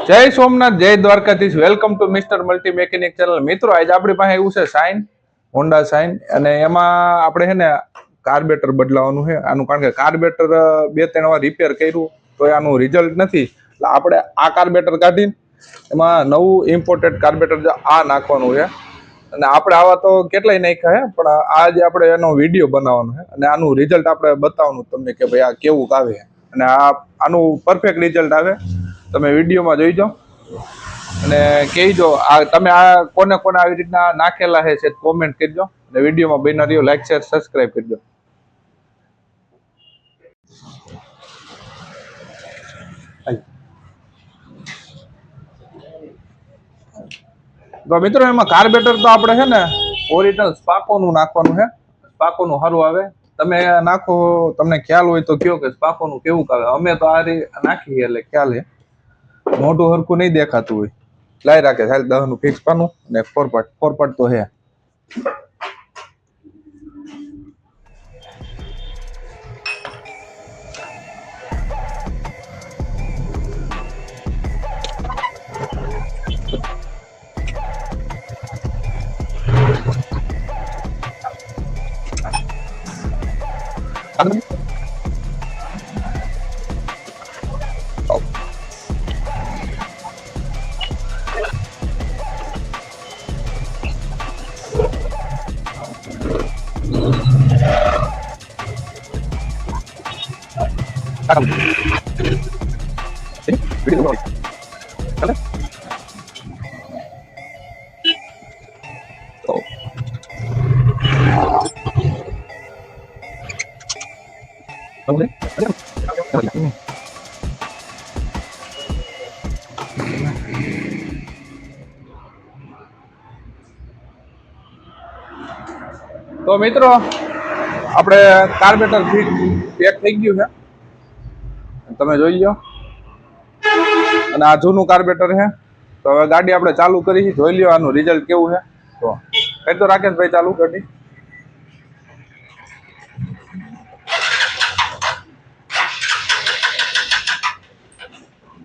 જય સોમનાથ, જય Dwarkadhish. Welcome to mister multi mechanic channel. મિત્રો, આજે આપણી પાસે એવું છે સાઇન, હોન્ડા સાઇન, અને એમાં આપણે છે ને કાર્બેટર બદલાવાનું છે આનું. કારણ કે કાર્બેટર 2-3 વાર રિપેર કર્યું તો આનું રિઝલ્ટ નથી, એટલે આપણે આ કાર્બેટર કાઢીને એમાં નવું ઇમ્પોર્ટેડ કાર્બેટર આ નાખવાનું છે. અને આપણે આવા તો કેટલાય નાખ્યા છે, પણ આજે આપણે એનો વિડીયો બનાવવાનો છે અને આનું રિઝલ્ટ આપણે બતાવવાનું તમને કે ભાઈ આ કેવું આવે, અને આનું પરફેક્ટ રિઝલ્ટ આવે. તમે વિડીયોમાં જોઈજો અને કહેજો તમે આ કોને કોને આવી રીતના નાખેલા છે કોમેન્ટ કરજો, અને વિડીયોમાં બન્યા રહ્યો. લાઈક, શેર, સબસ્ક્રાઇબ કરજો. તો મિત્રો, એમાં કાર્બેટર તો આપણે છે ને ઓરિજિનલ સ્પાકોનું નાખવાનું છે. સ્પાકોનું સારું આવે. તમે નાખો, તમને ખ્યાલ હોય તો કયો કે સ્પાકોનું કેવું આવે. અમે તો આ નાખીએ એટલે ખ્યાલ છે. મોટું હરખું નહીં દેખાતું હોય, લાઈ રાખે 10 નું ફિક્સ પાનું અને ફોરપાટ તો હે. તો મિત્રો, આપણે કાર્બેટર પેક થઈ ગયું છે, તમે જોઈ લો. અને આ જૂનું કાર્બેટર છે. તો હવે ગાડી આપણે ચાલુ કરી, જોઈ લ્યો આનું રિઝલ્ટ કેવું છે. તો કઈ તો રાકેશભાઈ ચાલુ કરી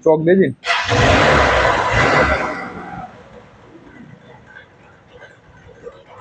ચોક દેજી.